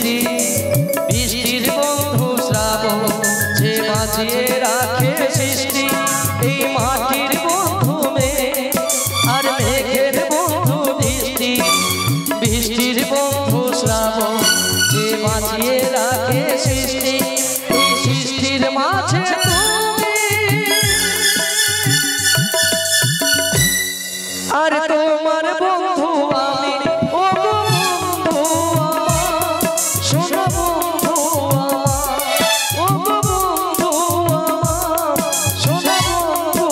বৃষ্টি বৃষ্টির বন্ধু শ্রাবণ যে বাঁচিয়ে রাখে সৃষ্টি এই মাটির বন্ধু মেঘ আর মেঘের বন্ধু বৃষ্টি বৃষ্টির বন্ধু শ্রাবণ যে বাঁচিয়ে রাখে সৃষ্টি এই সৃষ্টির মাঝে তুমি আর তোমার বন্ধু আমি ও বন্ধু আমার শোনো বন্ধু আমার ও বন্ধু আমার শোনো বন্ধু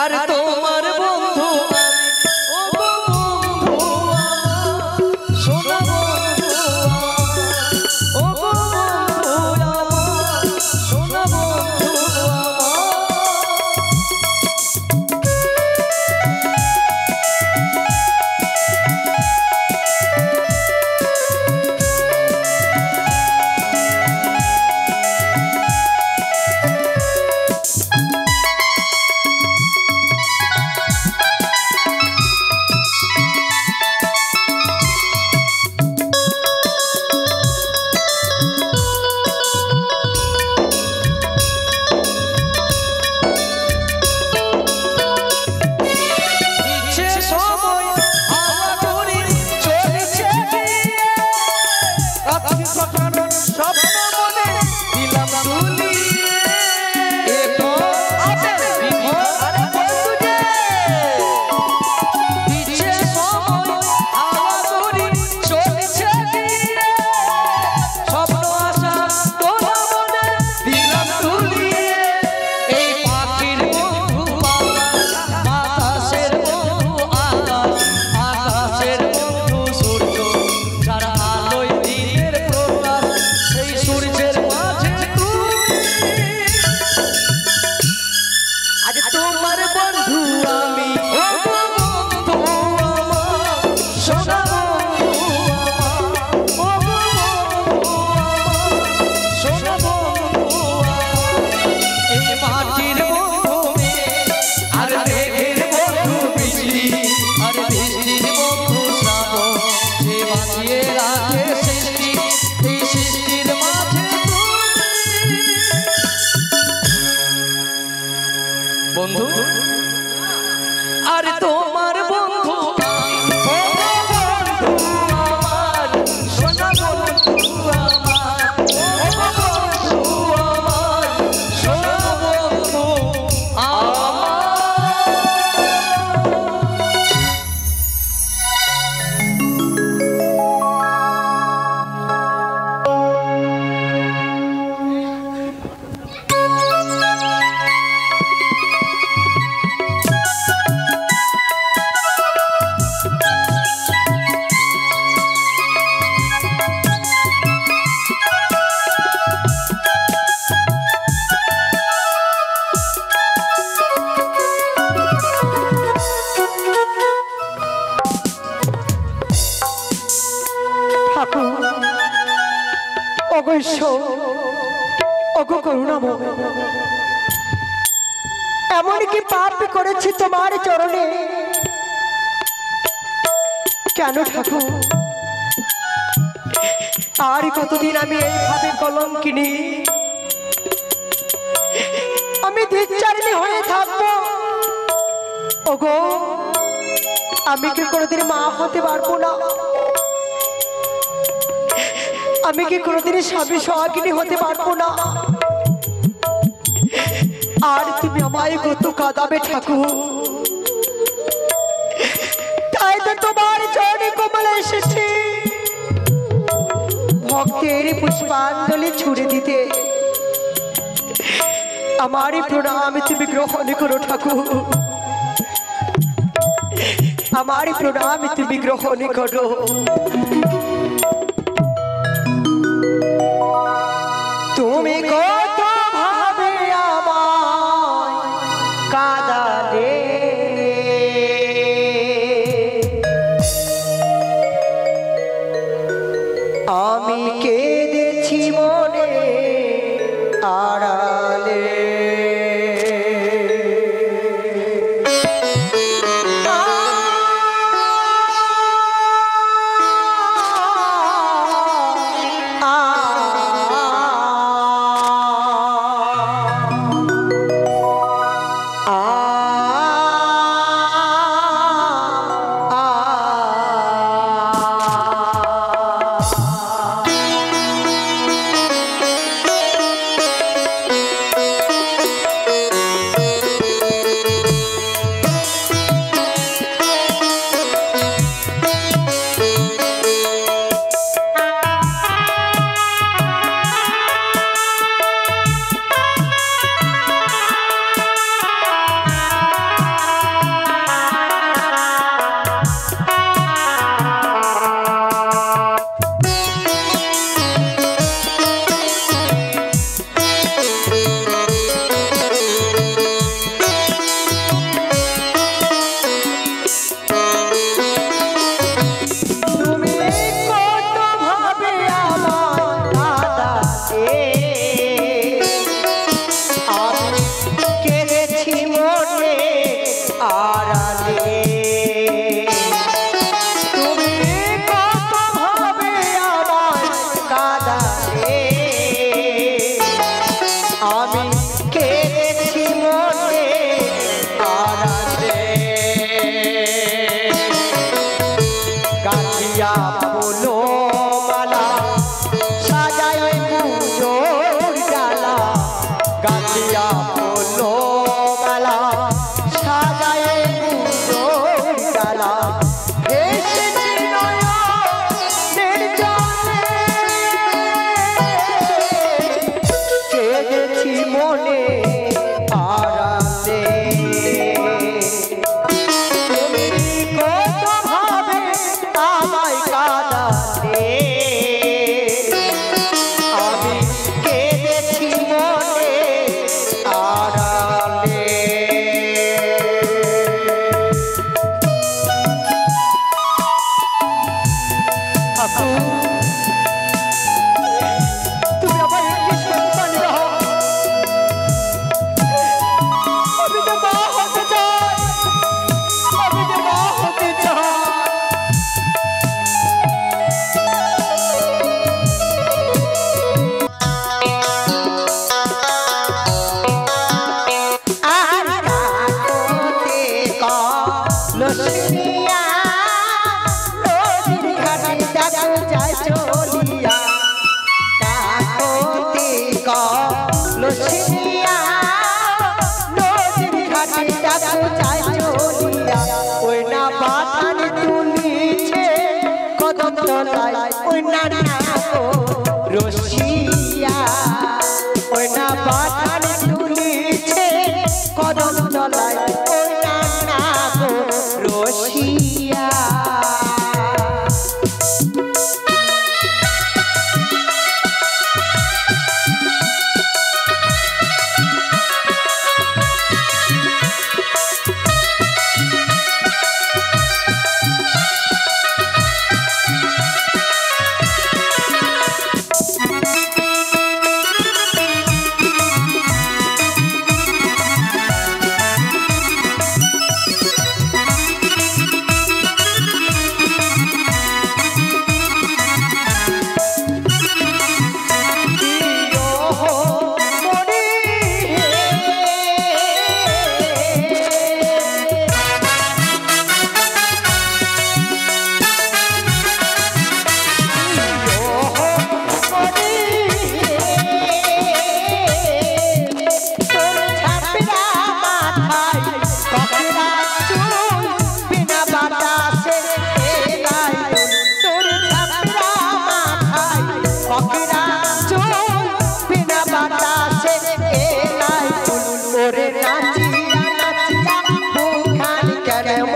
আর তোমার বন্ধু ও বন্ধু আমার শোনো বন্ধু ও বন্ধু আমার শোনো বন্ধু বন্ধু আর তোমার বন্ধু ও বন্ধু আমার শোনো বন্ধু আমার ও বন্ধু আমার শোনো বন্ধু এমন কি পাপ করেছি তোমার চরণে কেন ঠাকুর আর কতদিন আমি এইভাবে কলঙ্কিনী আমি ধিচ্চারিণী হয়ে থাকবো? ওগো আমি কি কোনোদিন মা হতে পারবো না? আমি কি কোনোদিন স্বামী সোহাগিনী হতে পারবো না? আর তুমি আমায় কত কাঁদাবে ঠাকুর। তাই তো তোমার চরণে কমলে এসেছি ভক্তের পুষ্পাঞ্জলি ছুড়ে দিতে। আমারই প্রণাম তুমি গ্রহণ করো ঠাকুর, আমারই প্রণাম তুমি গ্রহণ করো। তুমি কত ভাবে আমায় কাঁদালে, আমি কেঁদেছি মনে আড়ালে।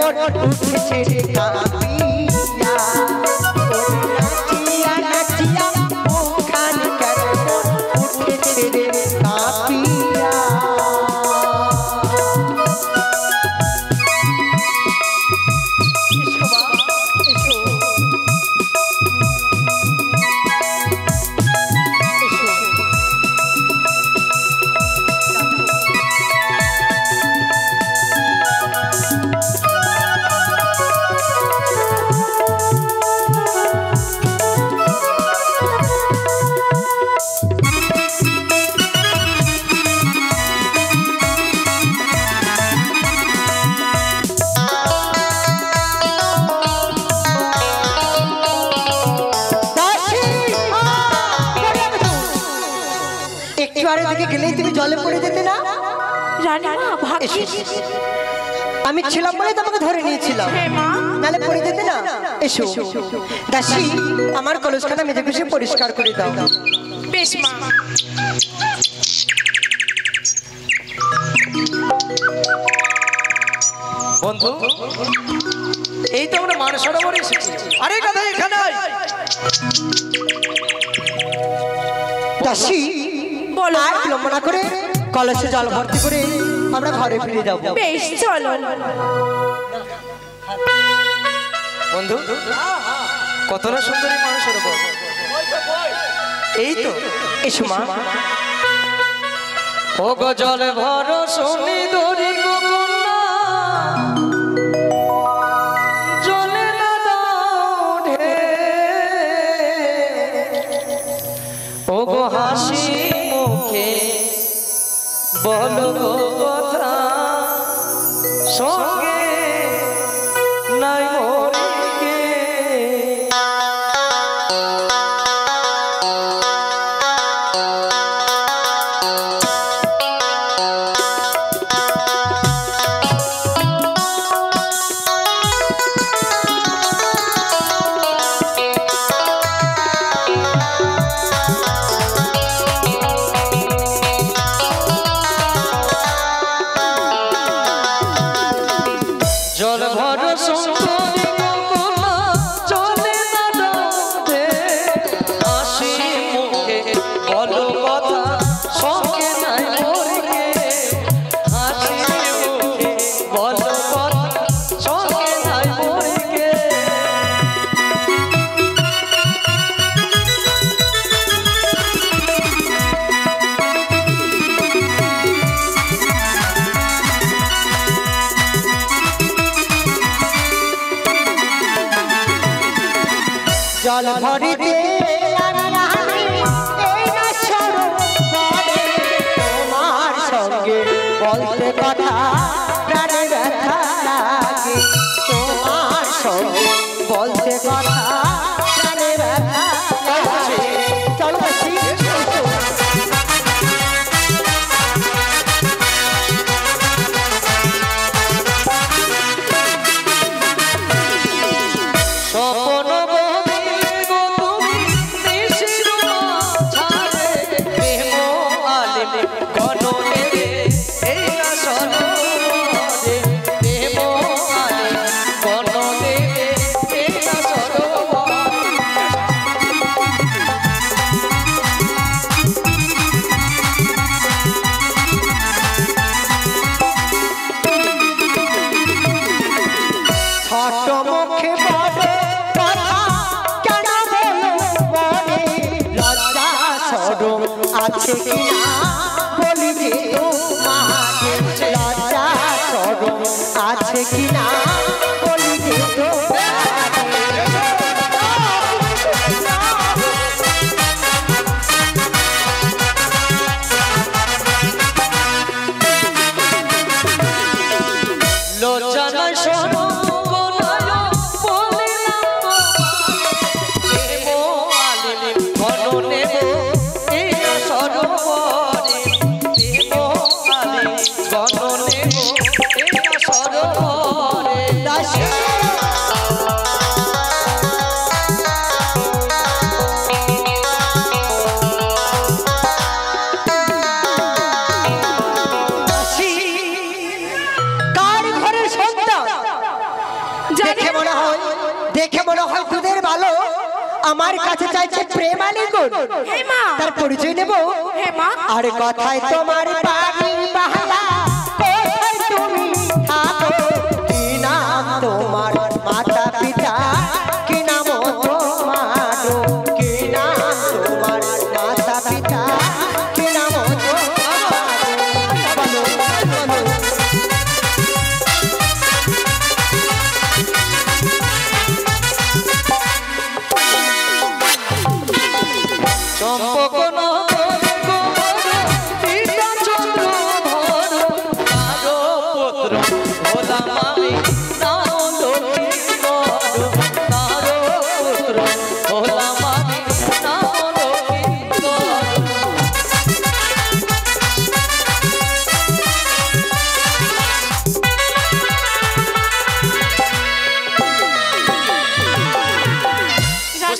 মন উঠেছে রে কাঁপিয়া নাচিয়া নাচিয়া ওখানকার মন উঠেছে রে কাঁপিয়া গেলেই তুমি জলে পড়ে যেতে না রানীমা ভাগ্যিস আমি ছিলাম বলে তোমাকে ধরে নিয়েছিলাম নালে পড়ে যেতে না এসো দাসী আমার কলসখানা মেজে ঘষে পরিষ্কার করে দাও বেশ মা বন্ধু এই তো আমরা মানস সরোবরে এসেছি আরে গাধা এখানে আয় দাসী বলো আর বিলম্ব না করে কলসে জল ভর্তি করে আমরা ঘরে ফিরে যাব বেশ চলো বন্ধু কত না সুন্দরী মানুষ সরোবর এই তো এসো মা ও গো জল ভর শুনি দরি গো কন্যা জলে না দাও ঢে ও গো হাসি মুখে বলো গো কথা সঙ্গে নাই মরিকে জল ভর সুন্দরী গোকুলা চলে না দে হাসি মুখে বলো কথা সঙ্গে নাই মরিকে হাসি মুখে বলো কথা সঙ্গে নাই মরিকে জল ভরিতে তোমার সঙ্গে বলতে কথা প্রাণে ব্যথা লাগে তোমার সঙ্গে বলতে কথা প্রাণে ব্যথা লাগে চলো আসি স্বপ্ন বহিল গো তুমি নিশির মাঝারে প্রেম আলেমে গণনে এই না সরোবরে প্রেম আলেমে গণনে এই না সরোবরে ছোট মুখে বলে কথা কেন বলো মনে লজ্জা সরম আছে কিনা বলি যে তোমাকে লজ্জা সরম আছে কিনা বলি যে লজ্জা নাই সরম দেখে মনে হয় দুধের ভালো আমার কাছে চাইছে প্রেমালি গুণ। হে মা তার পরিচয় নেব। হে মা আর কথায় তোমার পাখি বাহালা, কোথায় তুমি থাকো, কি নাম তোমার মাতা পিতা, কি নাম তোমার, কি নাম তোমার মাতা পিতা, কি নাম তোমার, বলো বলো। চম্পক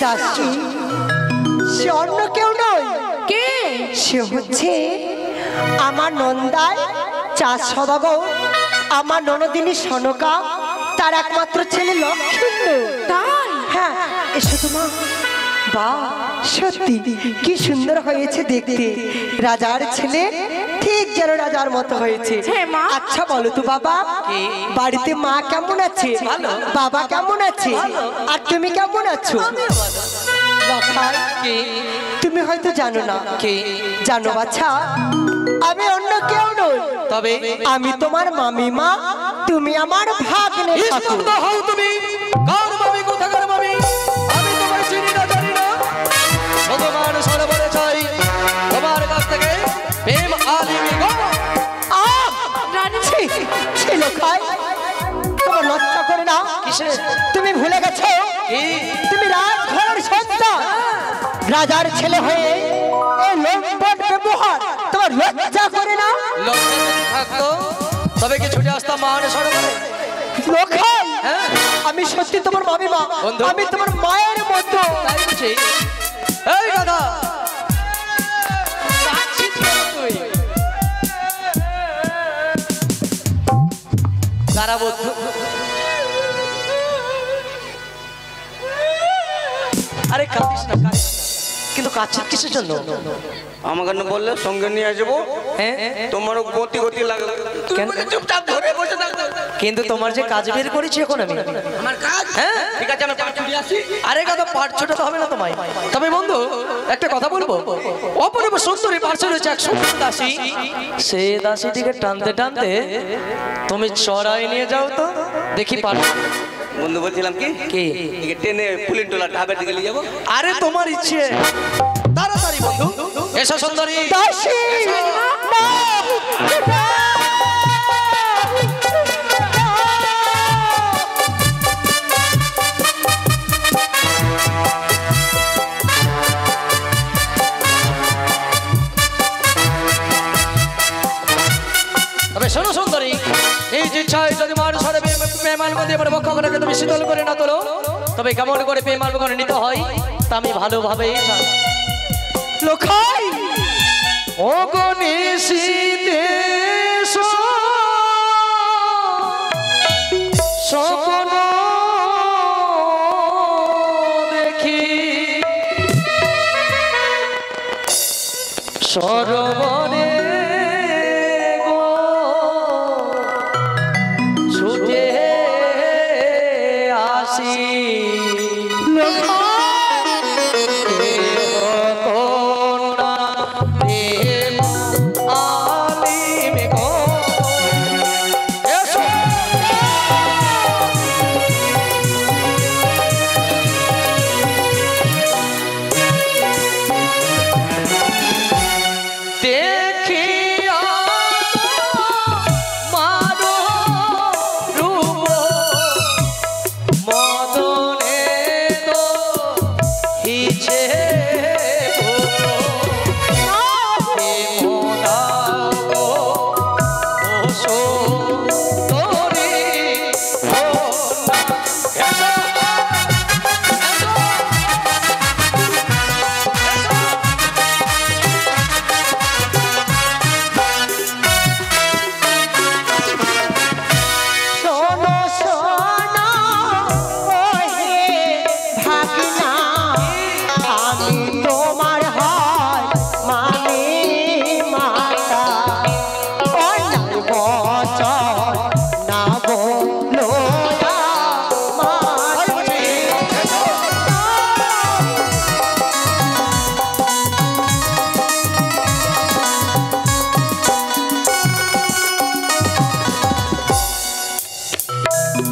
দাসী, সে অন্য কেউ নয়, কে সে হচ্ছে আমার নন্দাই চাষ সদাগর, আমার ননদিনী সনকা, তার একমাত্র ছেলে লক্ষ্মীন্দু। তাই হ্যাঁ, এসো তোমা। বা সত্যি কি সুন্দর হয়েছে দেখতে, রাজার ছেলে ঠিক যেন রাজার মতো হয়েছে। হ্যাঁ মা। আচ্ছা বলো তো বাবা, বাড়িতে মা কেমন আছে, বাবা কেমন আছে, আর তুমি কেমন আছো? লখাই, তুমি হয়তো জানো না। জানো বাছা, আমি অন্য কেউ নই, তবে আমি তোমার মামিমা, তুমি আমার ভাগ্নে থাকো। স্তব্ধ হও তুমি। কার মামি, কোথাকার মামি? আমি তোমায় চিনি না, জানি না। ভগবান সরোবরে চাই তোমার কাছ থেকে প্রেম আলিমি গো। রানী ছি, ছি লখাই, তোমার লজ্জা করে না? কিসে? তুমি ভুলে গেছো কি? তুমি রাজঘরের সন্তান, রাজার ছেলে হয়ে এই লম্পট ব্যবহার তোমার লজ্জা করে না? লজ্জা যদি থাকতো তবে কি ছুটে আসতাম মান সরোবরে? লখাই, হ্যাঁ, আমি সত্যি তোমার মামিমা, বন্ধু। আমি তোমার মায়ের মতো। তাই বুঝি? এই দাদা, কাচ্ছিস কেন তুই? কারা বন্ধু? আরে কাঁদিস না, কাঁদিস না। কিন্তু কাচ্ছিস কিসের জন্য? আমাকে না বললে সঙ্গে নিয়ে আসবো, হ্যাঁ, তোমারও গতি গতি লাগলো, তুমি কেন? বলে চুপচাপ ধরে বসে থাকো। কিন্তু তোমার যে কাজ বের করেছি এখন আমি, আমার কাজ, হ্যাঁ, ঠিক আছে, আমি পাঁচ ছুটি আসি। আরে কথা পাঠ ছোটাতে হবে না তোমায়। তবে বন্ধু একটা কথা বলবো, অপরূপ সুন্দরী পার্শ্ব রয়েছে এক সুন্দর দাসী, সে দাসীটিকে টানতে টানতে তুমি চড়াই নিয়ে যাও তো দেখি পারো। বন্ধু বলছিলাম কি, কি? একে টেনে পুলিন টোলা ঢাবের দিকে নিয়ে যাবো। আরে তোমার ইচ্ছে, তাড়াতাড়ি বন্ধু এসো সুন্দরী। দাসী, না! তবে শোনো সুন্দরী, নিজ ইচ্ছায় যদি মানুষ হারে প্রেমাল মধ্যে এবার বক্ষ করে তুমি শীতল করে না তোলো, তবে কেমন করে প্রেমাল করে নিতে হয় তা আমি ভালোভাবেই জানি। লখাই, ও গণেশীতে স্বপ্ন দেখি সরোবরে গো ছুটে আসি। দেখিয়া মারো রূপ মদ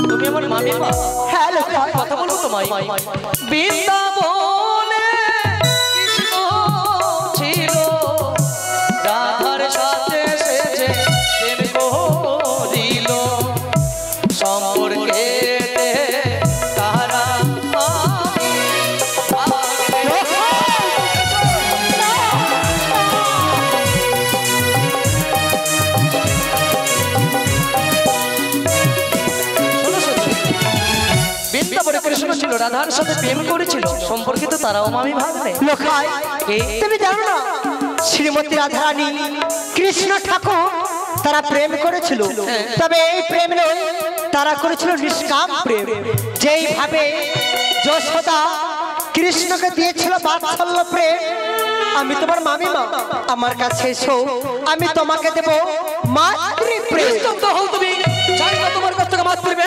তুমি আমার মামি মা। হ্যাঁ লোকাই, কথা বলবো তোমায়। বৃন্দাবনে কৃষ্ণ ছিল, রাধার সাথে সেজে প্রেম করিল, সম্পর্কে তারা বৃন্দাবনে কৃষ্ণ ছিল, রাধার সাথে প্রেম করেছিল, সম্পর্কিত তারাও মামি ভাগ্নে। লোকাই তুমি জানো না শ্রীমতী রাধারানী কৃষ্ণ ঠাকুর তারা প্রেম করেছিল, তবে এই প্রেম নয়, তারা করেছিল নিষ্কাম প্রেম। যেইভাবে যশোদা কৃষ্ণকে দিয়েছিল বাৎসল্য প্রেম, আমি তোমার মামি মা, আমার কাছে এসো, আমি তোমাকে দেব মাতৃ প্রেম। নিস্তব্ধ হও তুমি, চাই না তোমার কাছ থেকে মাতৃপ্রেম,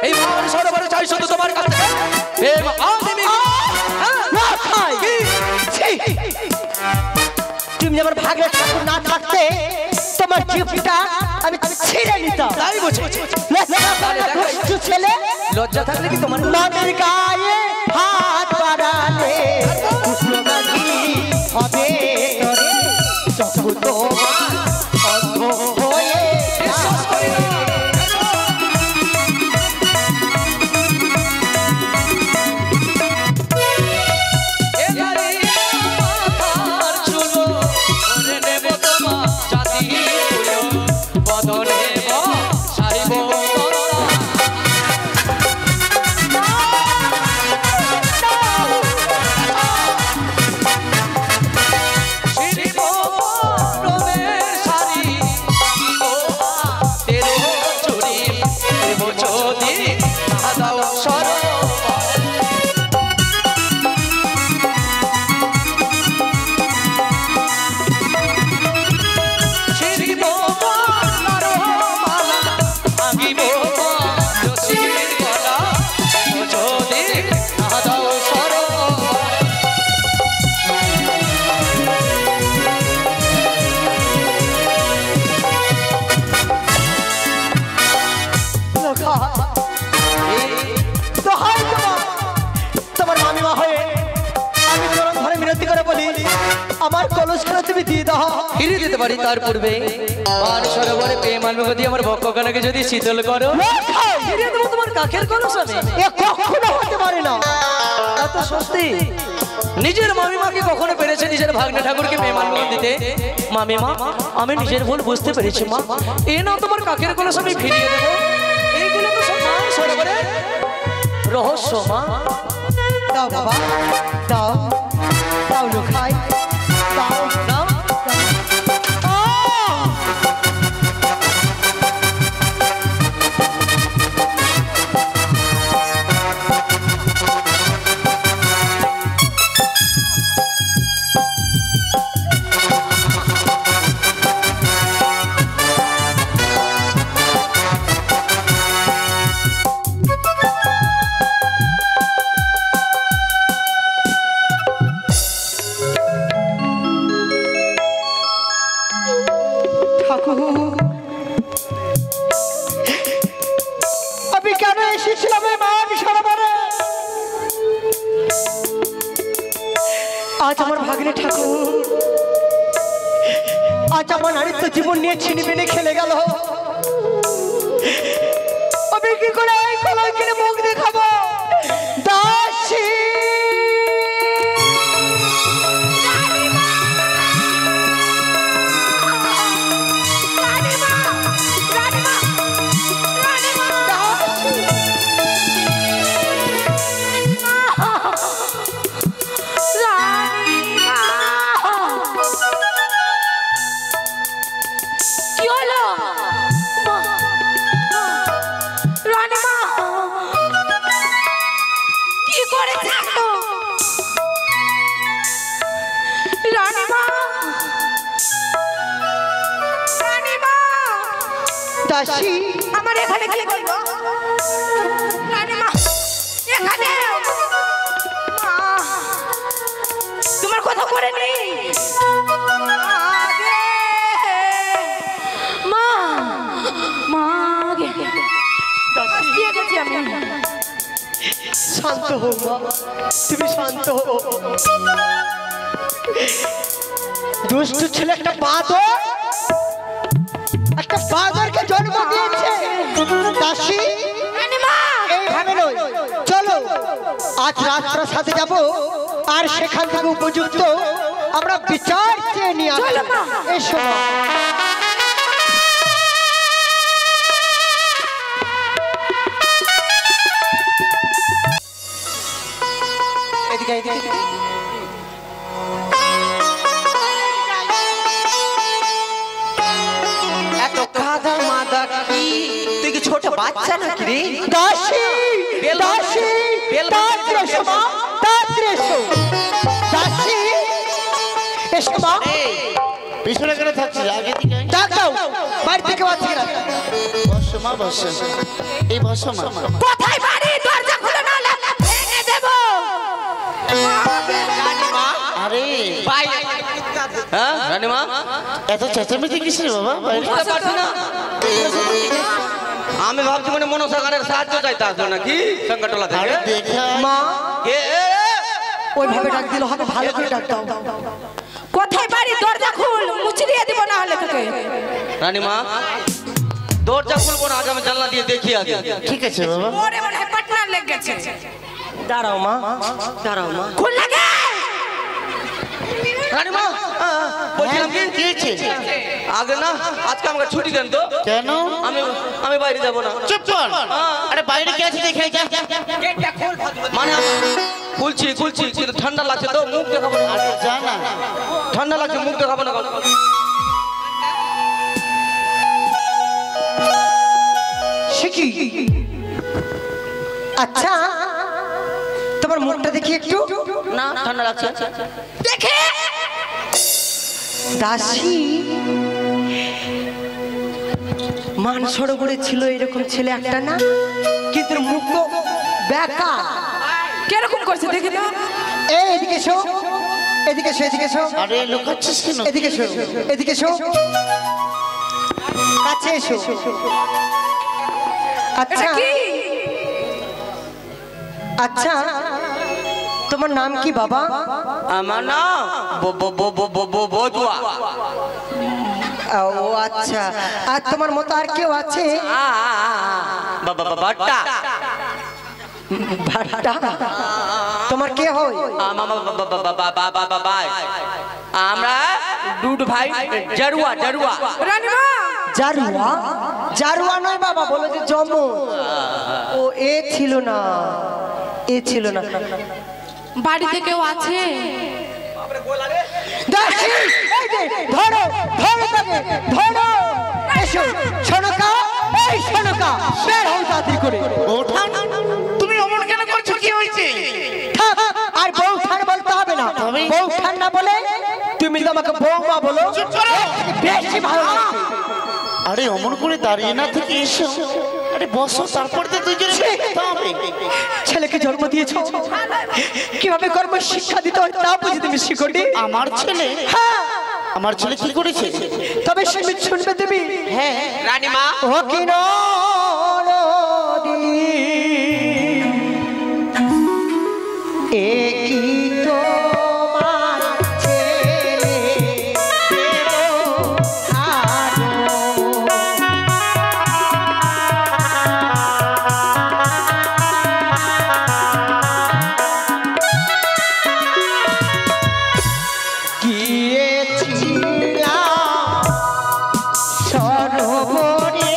এই মান সরোবরে চাই শুধু তোমার কাছ থেকে প্রেম। তুমি আমার ভাগ্যের ঠাকুর না থাকতে তোমার জীবটা আমি ছিঁড়ে নিতাম। তাই বুঝি? দুষ্টু ছেলে, লজ্জা থাকলে কি তোমার মামির গায়ে হাত বাড়ালে কুসুমাগি হবে তরে, চক্ষু তোমার অন্ধ হয়ে বিশ্বাস করি না। তোমার মামিমা হয়ে আমি চরণ ধরে মিনতি করে বলি, আমার কলসখানা তুমি দিয়ে দাও। ফিরিয়ে দিতে পারি, তার পূর্বে মান সরোবরে প্রেম আনবে আমার বক্ষখানাকে যদি শীতল করো, ফিরিয়ে দেবো তোমার কাকের কলস আমি। এ কখনো হতে পারে না। এত সস্তি নিজের মামিমাকে কখনো পেরেছে নিজের ভাগ্নে ঠাকুরকে প্রেম আনবে দিতে? মামিমা, আমি নিজের ভুল বুঝতে পেরেছি মা, এ না তোমার কাকের কলস আমি ফিরিয়ে দেবো। এইগুলো তো সব মান সরোবরে রহস্য মা। দাও বাবা, দাও দাও লোখাই, দাও নাও। আমি কেন এসেছিলাম এই মান সরোবরে? আজ আমার ভাগ্নে ঠাকুর, আজ আমার নারীত্ব জীবন নিয়ে ছিনিমিনি খেলে গেল। আমি কি করে এই কলঙ্কিনী মুখ দেখাবো? দাসী দাসী, আমার এখানে কি করবো? রানীমা, এখানে তোমার কথা করে নেই। মা, মা, বলছি আমি। শান্ত হো মা, তুমি শান্ত হো। দুষ্ট ছেলে একটা বাঁদরকে জন্ম দিয়েছে। দাসী রানীমা, এইভাবে নয়, চলো আজ রাজপ্রাসাদে যাব, আর সেখান থেকে উপযুক্ত আমরা বিচার চেয়ে নিয়ে আসবো। চলো মা। এসো মা। এদিকে এদিকে। এত কাদা মাদা কি, তুই কি ছোট বাচ্চা নাকি রে? দাসী বেল দাসী বেল তাড়াতাড়ি এসো মা, তাড়াতাড়ি এসো। দাসী এসো মা। পিছনে কেন থাকছিস? আগে দিকে আয়। ডাক দাও, বাড়ি থেকে বাঁচি না। বসো মা, বসো। এই বসো মা। কোথায় বাড়ি? দরজা খুলে না হলে ভেঙে দেবো। আরে বাইরে হ্যাঁ রানীমা, এত চেঁচামেচি কিসের বাবা? বাইরে বুঝতে পারছি না। আমি ভাবছি মানে মনসাগারের সাহায্য চাইতে আসবে নাকি সংকটলা থেকে। আরে দেখে আয়। মা কে? ওইভাবে ডাক দিল হবে, ভালো করে ডাক দাও। কোথায় বাড়ি? দরজা খুল, মুচড়িয়ে দিব না হলে তোকে। রানীমা, দরজা খুলবো না, আজ আমি জানলা দিয়ে দেখি আগে। ঠিক আছে বাবা। ওরে মনে হয় পাটনার লেগে গেছে। দাঁড়াও মা, দাঁড়াও মা। খুল লাগে। রানীমা, বলছিলাম কি কি হয়েছে? আগে না আজকে আমাকে ছুটি দেন তো। কেন? আমি বাইরে যাব না। চুপ কর। আরে বাইরে কি আছে দেখে যা। মানে খুলছি কিন্তু ঠান্ডা লাগছে তো, মুখ দেখাবো না। আরে যা না। ঠান্ডা লাগছে, মুখ দেখাবো না। সে কি? আচ্ছা তোমার মুখটা দেখি একটু। না ঠান্ডা লাগছে। দেখে দাসী মান সরোবরে ছিল এরকম ছেলে একটা না, কিন্তু মুখ তো বেকা। কিরকম করছে দেখি তো। এই এদিকে এসো, এদিকে এসো, এদিকে এসো, আরে লুকাচ্ছিস কেন? এদিকে এসো, এদিকে এসো, কাছে এসো। এটা আচ্ছা কি? আচ্ছা তোমার নাম কি বাবা? আমার নাম বদুয়া। ও আচ্ছা, আর তোমার মতো আর কেউ আছে? বাট্টা। ভাড়াটা তোমার কে হয়? আমরা দুধ ভাই জরুয়া। রানীমা, জারুয়া? জারুয়া নয় বাবা, বলো যে জম। ও এ ছিল না, এ ছিল না। বাড়িতে কেউ আছে? দাসী, এই যে, ধরো ধরো তাকে, ধরো। এসো শোনকা, এই শোনকা, বের হও তাড়াতাড়ি করে। ওঠান, তুমি অমন কেন করছো? কি হয়েছে? থাক, আর বউ ঠান বলতে হবে না। বউ ঠান না বলে তুমি তো আমাকে বৌমা বলো, বেশি ভালো লাগছে। আরে অমন করে দাঁড়িয়ে না থেকে এসো। আরে বসো, তারপর তো দুজনে কথা হবে। ছেলেকে জন্ম দিয়েছো, কিভাবে কর্ম শিক্ষা দিতে হয় তা বুঝে তুমি শিখোনি। আমার ছেলে? হ্যাঁ, আমার ছেলে কি করেছে? তবে শুনবে তুমি। হ্যাঁ রানীমা, ও কি নদী, এ কি তোমার ছেলে গিয়েছিলাম সরোবরে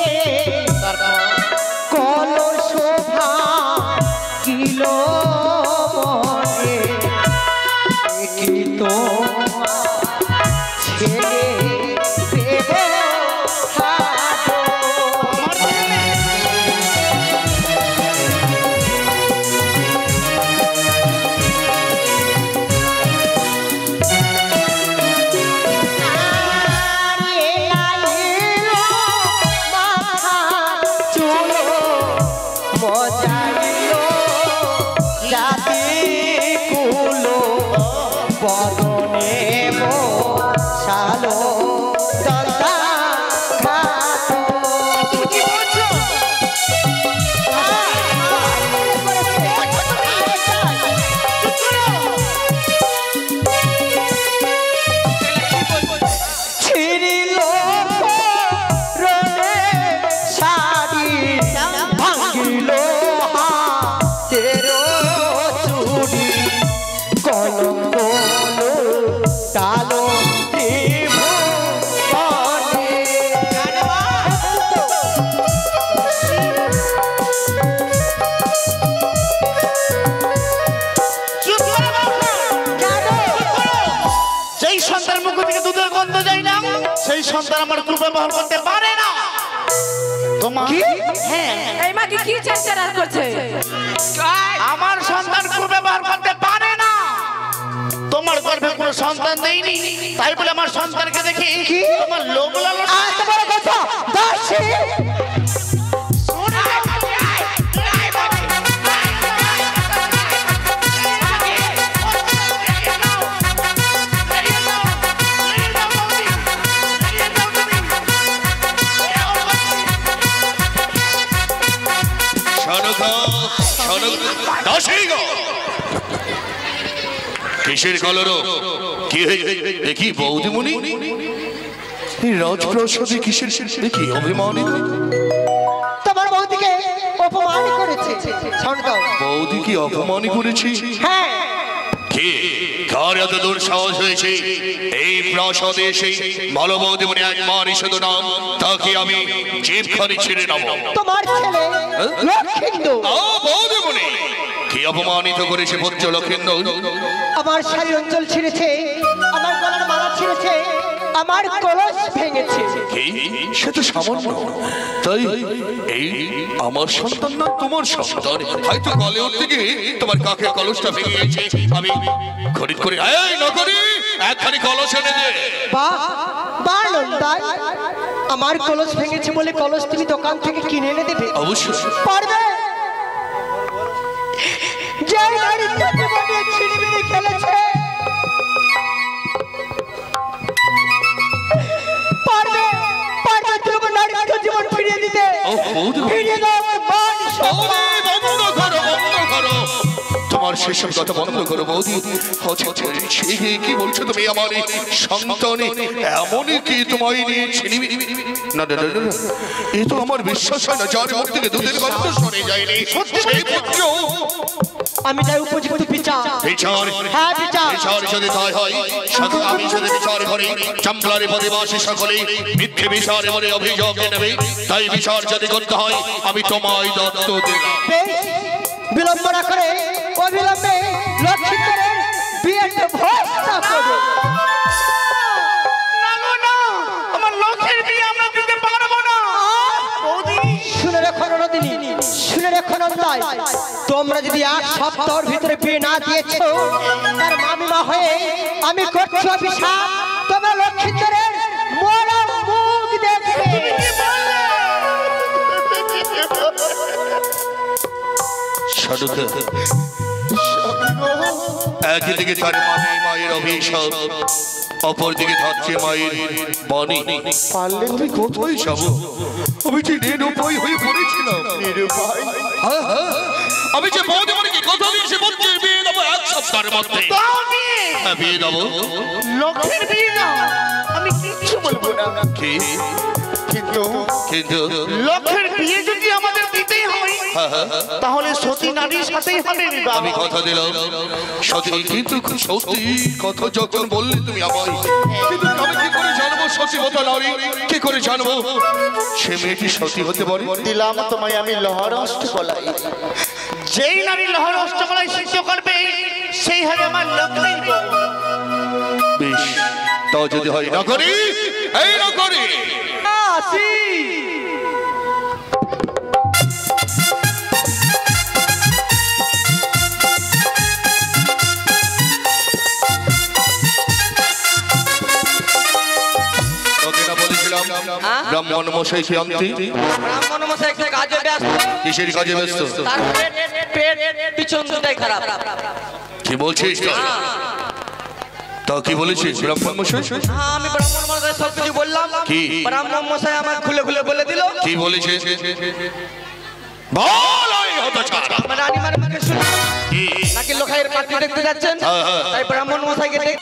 সেই সন্তান আমার কুব্যবহার করতে পারে না। তোমার হ্যাঁ এই মা কি চেষ্টা করছে? আমার সন্তান কুব্যবহার করতে পারে না। তোমার গর্ভে কোনো সন্তান দেইনি, তাই বলে আমার সন্তানকে দেখি তোমার লোভ লালসা। এত বড় কথা দাসী কিসের কলরব? কি দেখি বৌদিমণি রাজপ্রাসাদে কিসের দেখি অভিমানিত? তোমার বৌদিকে অপমান করেছে। শোন দাও বৌদি কি অপমান করেছি? হ্যাঁ কে কার এত দূর সাহস হয়েছে এই প্রাসাদে এসে ভালো বৌদিমণি একবার শুধু নাম তাকে আমি জিভখানি ছেড়ে নেব। তোমার ছেলে লক্ষিন্দু বৌদিমণি কি অপমানিত করেছে পুত্র লক্ষিন্দু? আমার শাড়ি অঞ্চল ছিঁড়েছে, আমার গলার মালা ছিঁড়েছে, আমার কলস ভেঙেছে। কি সে তো সামান্য, তাই এই আমার সন্তান না তোমার সন্তান, হয়তো গলে উঠতে গিয়ে তোমার কাকের কলসটা ভেঙে গেছে। আমি খরিদ করে এই নকরি একখানি কলস এনে দে। বাহ বাহ নন্দাই, আমার কলস ভেঙেছে বলে কলস তুমি দোকান থেকে কিনে এনে দেবে? অবশ্যই পারবে? যে নারী জীবনে ছিনিমিনি খেলেছে পারবে পারবে তুমি নারীকে জীবন ফিরিয়ে দিতে? ফিরিয়ে দাও আমার মান সম্মান। বন্ধ করো বন্ধ করো, তোমার সেসব কথা বন্ধ করো বৌদি। কি বলছো তুমি? আমার সন্তানে এমনই কি তোমায় নিয়ে ছিনিমিনি? না না না না, এ তো আমার বিশ্বাস হয় না। যার মুখ থেকে দুধের গন্ধ শুনে যায়নি সেই পুত্র। আমি চাই উপযুক্ত বিচার। বিচার? হ্যাঁ বিচার। বিচার যদি তাই হয়, সাথে আমি যদি বিচার করি চাম্পলারে প্রতিবাসী সকলে মিথ্যে বিচারে বলে অভিযোগ নেবে। তাই বিচার যদি করতে হয় আমি তোমায় দত্ত দিলাম। বিলম্ব না করে অবিলম্বে লক্ষ্মীপুরের বিয়েটা ভরসা করো। আমার লক্ষ্যের বিয়ে আমরা দিতে পারবো না। শুনে রেখো নন্দিনী, শুনে রেখো নন্দাই, তোমরা যদি এক সপ্তাহের ভিতরে বিয়ে না দিয়েছো তার মামিমা হয়ে আমি করছি অভিশাপ। তোমরা লক্ষ্মীপুরের মরা মুখ দেখবে। একদিকে তার মায়ের অভিশাপ, অপরদিকে থাকছে মায়ের বাণী। পারলে আমি কোথায় যাবো? আমি যে নিরুপায় হয়ে পড়েছিলাম। হ্যাঁ হ্যাঁ, আমি যে বৌদিমণিকে কথা দিয়েছি বলছি বিয়ে দেবো এক সপ্তাহের মধ্যে। হ্যাঁ বিয়ে দেবো। লক্ষ্যের বিয়ে না, আমি কিচ্ছু বলবো না। কি কিন্তু কিন্তু লক্ষ্যের বিয়ে যদি আমাদের দিতেই হয় তাহলে সতী নারীর সাথেই হবে। আমি কথা দিলাম সতী, কিন্তু সত্যি কথা যখন বললে তুমি আমায়, কিন্তু আমি কি করে জানবো সতী মতো নারী? কি করে জানবো সে মেয়েটি সতী হতে পারে? দিলাম তোমায় আমি লহর অষ্টকলাই। যেই নারী লহর অষ্টকলাই সিদ্ধ করবে সেই হবে আমার লক্ষ্মীর বউ। বেশ, তাও যদি হয় না করি এই না করি আসি। ব্রাহ্মণ মশাই কি আনতে? ব্রাহ্মণ মশাই একটা কাজে ব্যস্ত। কিসের কাজে ব্যস্ত? তার পেট পিছন দুটাই খারাপ। কি বলছিস? তা কি বলেছিস ব্রাহ্মণ মশাই? হ্যাঁ আমি ব্রাহ্মণ মশাই সব কিছু বললাম। কি? ব্রাহ্মণ মশাই আমার খুলে খুলে বলে দিল। কি বলেছে? বল ওই হতচ্ছাড়া। রানীমার মুখে শুনি নাকি লোকাইয়ের পার্টি দেখতে যাচ্ছেন, তাই ব্রাহ্মণ মশাইকে দেখ।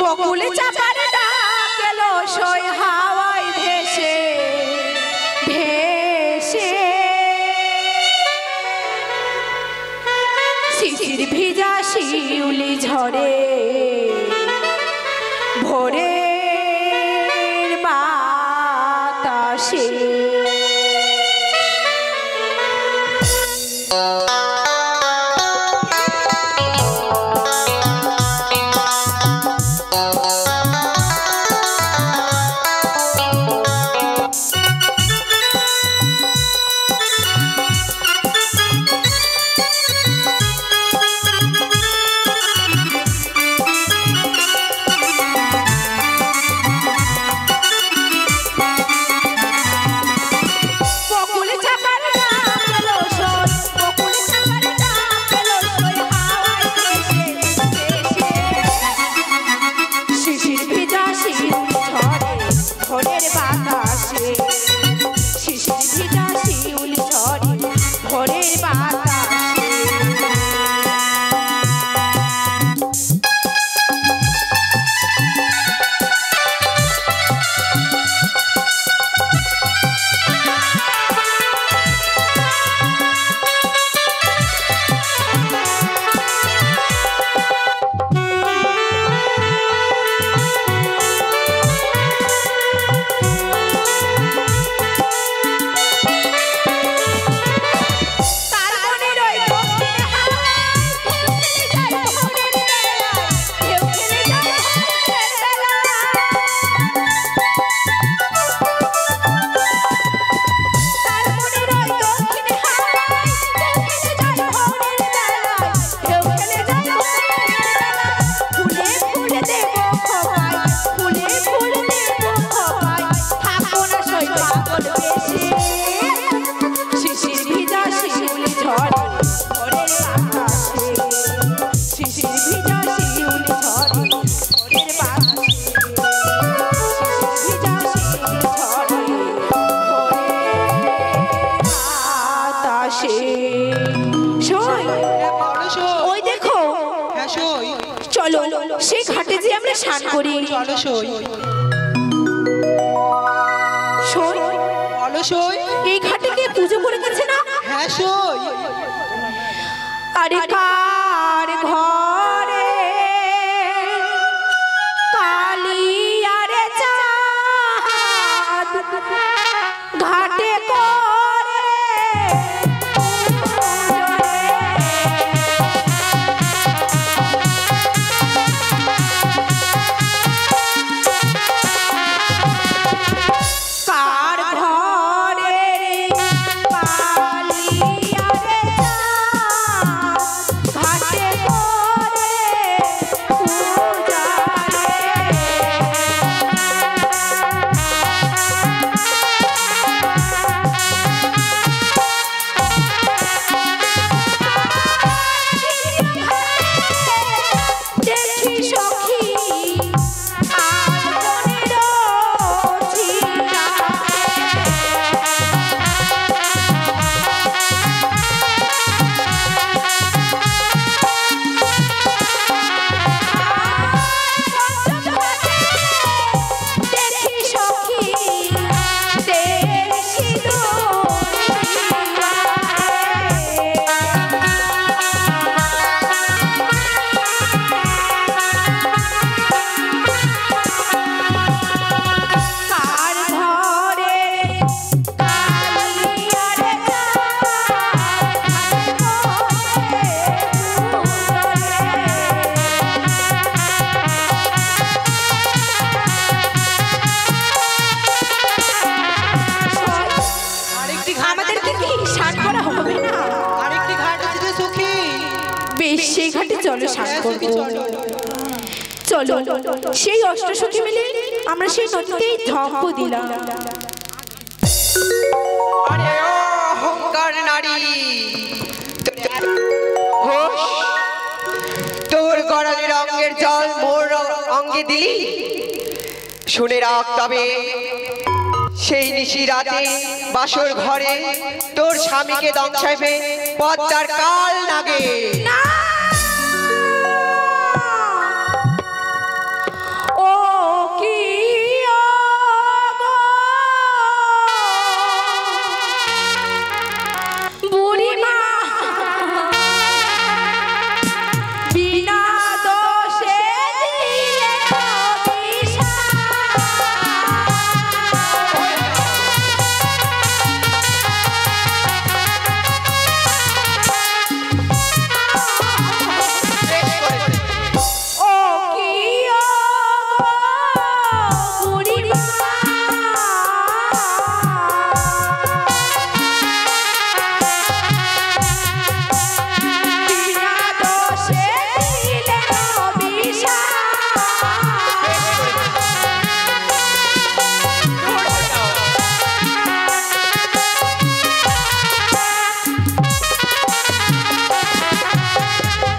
বকুলে চাপার ডাক এলো সই হাওয়ায় ভেসে ভেসে, শিশির ভিজা শিউলি ঝরে ভোরের বাতাসে। স্নান করি। চলো সই। সই বলো সই। এই ঘাটে কে পুজো করে গেছে না? হ্যাঁ সই। আরে কার ঘরে কালি আরে চাঁদ ঘাটে করে কার ঘরে কালি আরে চাঁদ ঘাটে করে পূজা রে। দেখি সখী আর মনেরও চিরা দেখি সখী দেখি কার ঘরে কালি আরে আরেকটি ঘাট আমাদেরকে কি স্নান করা হবে না? আরেকটি ঘাট আছে যে সখী। বেশ সেই ঘাটে চলো স্নান হ্যাঁ করবো। চলো। চলো সেই অষ্টসখী মিলে আমরা সেই নদীতেই ঝম্প দিলাম। আরে ও অহংকার নারী, ঘোষ, তোর গড়ালের অঙ্গের জল মোর অঙ্গে দিলি। শুনে রাখ তবে সেই নিশি রাতে বাসর ঘরে তোর স্বামীকে দংশাইবে পদ্মার কাল নাগে। না! ও কি বুড়িমা বিনা দোষে দিলে অভিশাপ। ও কি বুড়িমা বিনা দোষে দিলে অভিশাপ।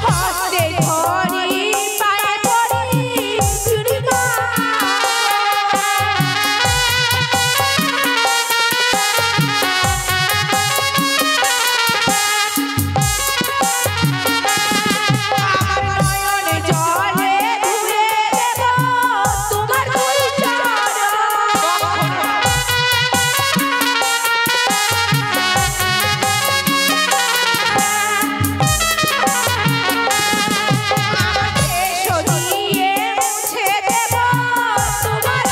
হস্তে ধরি পায়ে পড়ি বুড়িমা আমার নয়নে জলে ধুয়ে দেব তোমার দুই চরণ দিয়ে মুছে দেব তোমার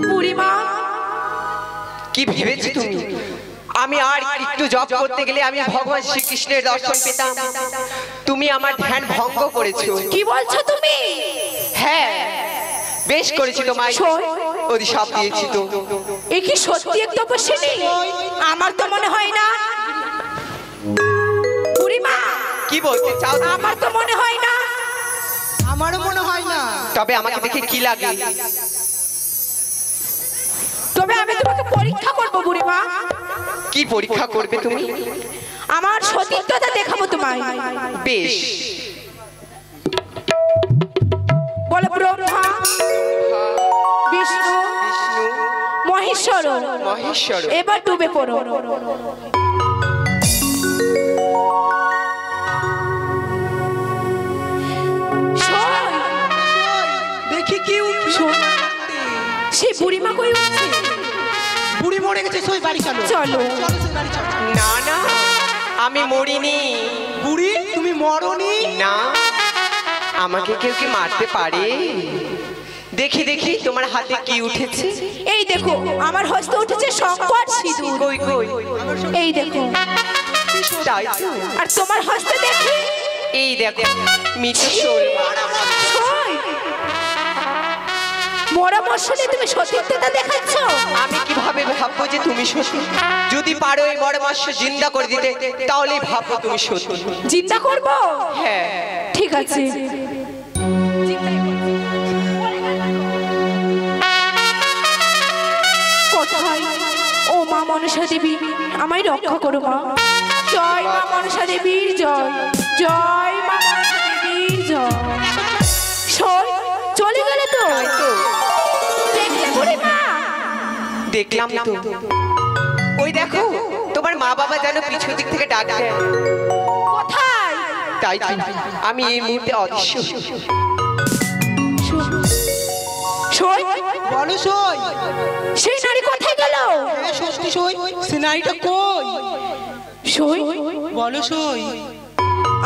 বুড়িমা কি ভেবেছি তুমি আমি আর একটু জপ করতে গেলে আমি ভগবান শ্রীকৃষ্ণের দর্শন পেতাম? তুমি আমার ধ্যান ভঙ্গ করেছো। কি বলছো তুমি? হ্যাঁ, বেশ করেছি তোমায় অভিশাপ দিয়েছি তো। এ কি সত্যি এক তপস্বিনী? আমার তো মনে হয় না। বুড়িমা কি বলতে চাও তুমি? আমার তো মনে হয় না। আমারও মনে হয় না। তবে আমাকে দেখে কি লাগে? তবে আমি তোমাকে পরীক্ষা করব বুড়িমা। কি পরীক্ষা করবে তুমি? আমার সতীত্বতা দেখাবো তোমায়। বেশ। বলো ব্রহ্মা, বিষ্ণু, বিষ্ণু, মহেশ্বর, মহেশ্বর। এবার ডুবে পড়ো। দেখি কি সেই বুড়িমা কই উঠছে? বুড়ি মরে গেছে, সই বাড়ি চলো। চলো। না না, আমি মরিনি। বুড়ি তুমি মরনি? না, আমাকে কেউ কি মারতে পারে? দেখি দেখি তোমার হাতে কি উঠেছে। এই দেখো আমার হস্তে উঠেছে শঙ্কর সিঁদুর। কই কই? এই দেখো। তাই তো। আর তোমার হস্তে দেখি এই দেখো মিঠু শোল। মোরা মশলে তুমি সতীত্বতা দেখাচ্ছ। আমি কিভাবে ভাববো যে তুমি সত্যি? যদি পারো এই মরমাস্য জিন্দা করে দিতে, তাহলেই ভাববো তুমি সত্যি। চিন্তা করব? হ্যাঁ ঠিক আছে। কোথায়? ও মা মনসা দেবী, আমায় রক্ষা করো মা। জয় মা মনসা দেবীর জয়, জয় মা মনসা দেবীর জয়। শোন, চলে গেলে তো? দেখলে বুড়িমা? দেখলাম তো। ওই দেখো তোমার মা বাবা যেন পিছু দিক থেকে ডাক দেয়। কোথায়? তাই তো, আমি এই মুহূর্তে অদৃশ্য। শোন, বলো সই। সেই নারী কোথায় গেল? সত্যি সই, সে নারীটা কই? সই, বলো সই।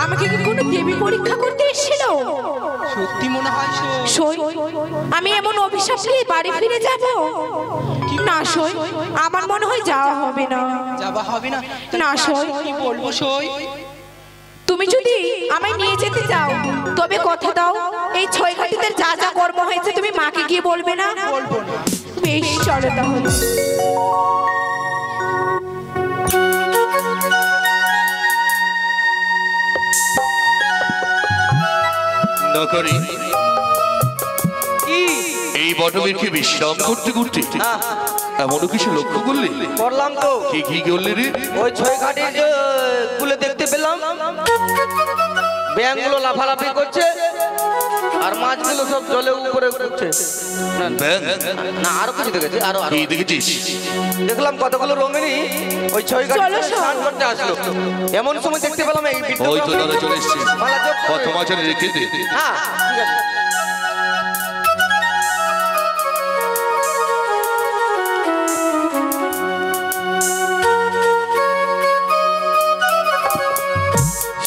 আমাকে কি কোনো দেবী পরীক্ষা করতে এসেছিল? সত্যি মনে হয় সই। সই, আমি এমন অভিশাপ নিয়ে বাড়ি ফিরে যাব? না সই, আমার মনে হয় যাওয়া হবে না। যাবা হবে না? না সই, কি বলবো সই? তুমি যদি আমায় নিয়ে যেতে চাও তবে কথা দাও, এই ছয়ঘাটিদের যা যা কর্ম হয়েছে তুমি মাকে গিয়ে বলবে না? বলবো না। বেশ, চলো তাহলে। নকরি এই বটবৃক্ষে বিশ্রাম করতে করতে এমনও কিছু লক্ষ্য করলি? করলাম তো। কি কি করলি রে? ওই ছয় ঘাটের যে গুলো দেখতে পেলাম, ব্যাঙগুলো লাফালাফি করছে আর মাছগুলো সব জলে উপরে উঠছে। ব্যাঙ? না, আরো কিছু দেখেছি। আরো কি দেখেছিস? দেখলাম কতগুলো রঙিনী ওই ছয় ঘাটে চলো, চলো। স্নান করতে আসলো। এমন সময় দেখতে পেলাম এই ওই তো তারা চলে এসছে। মালা জপ করে। কত মাঝারে রেখে দে। হ্যাঁ, ঠিক আছে।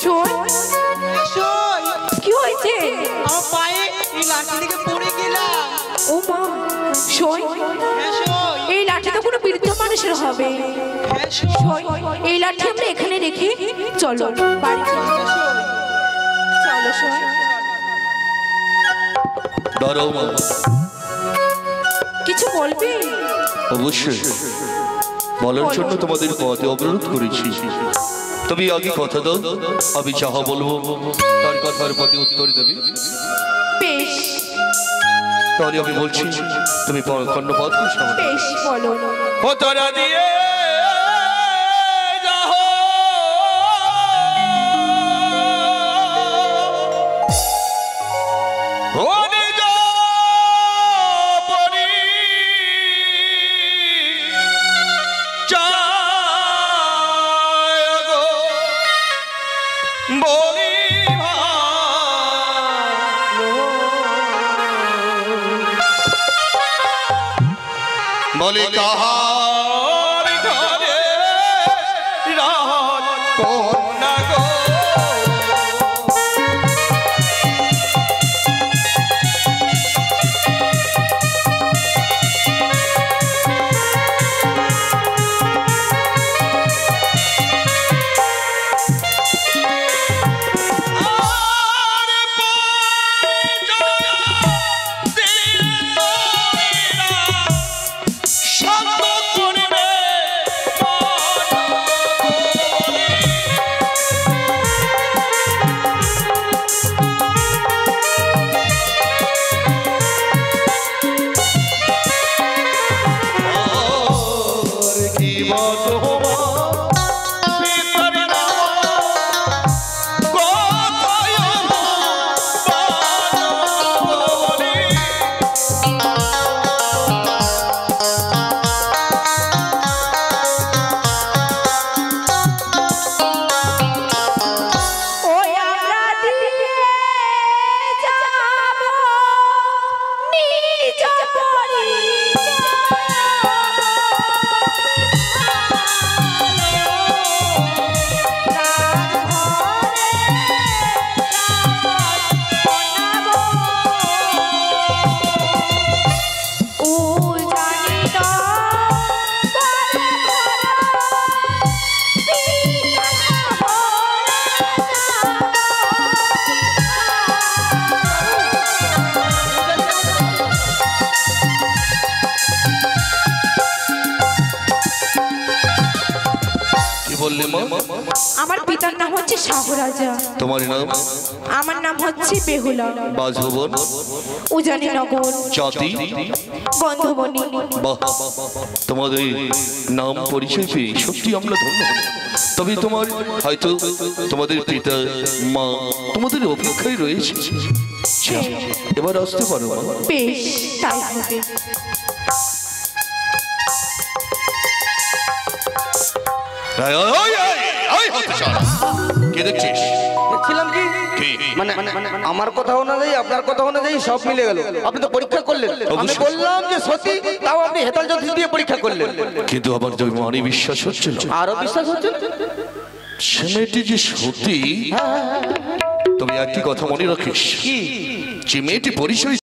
শোন, সই, কি হয়েছে? আমার পায়ে এই লাঠি থেকে পড়ে গেলাম। ও মা, শোন, হ্যাঁ সই। এই লাঠি তো কোনো বৃদ্ধ মানুষের হবে। হ্যাঁ সই। শোন, এই লাঠি আমরা এখানে রেখে চলো বাড়ি চলো। চলো শোন। দাঁড়াও মা। কিছু বলবে? অবশ্যই বলার জন্য তোমাদের পথে অবরোধ করেছি। তুমি আগে কথা দাও, আমি যাহা বলবো তার কথার প্রতি উত্তর দেবে। বেশ তাহলে আমি বলছি, তুমি খণ্ডপাত করছো। বেশ, বলো। তারা দিয়ে বলে কাহার ঘরে রাত কোনা গো। সম্ভব পিতার নাম হচ্ছে শাহরাজা। তোমার নাম? আমার নাম হচ্ছে বেহুলা। বাসভবন? উজানিনগর। জাতি? গন্ধবনী। বাহ, তোমাদের নাম পরিচয় পেয়ে সত্যি আমরা ধন্য। তবে তোমার হয়তো তোমাদের পিতা মা তোমাদের অপেক্ষায় রয়েছে। এবার আসতে পারো মা। বেশ, তাই হবে। কে দেখছিস? দেখছিলাম কি মানে আমার কথা অনুযায়ী আপনার কথা অনুযায়ী সব মিলে গেল। আপনি তো পরীক্ষা করলেন, আমি বললাম যে সত্যি, তাও আপনি হেতাল জ্যোতিষ দিয়ে পরীক্ষা করলেন। কিন্তু আমার যে মনে বিশ্বাস হচ্ছিল। আরো বিশ্বাস হচ্ছে সে মেয়েটি যে সত্যি। তবে একটি কথা মনে রাখিস, যে মেয়েটি পরিচয়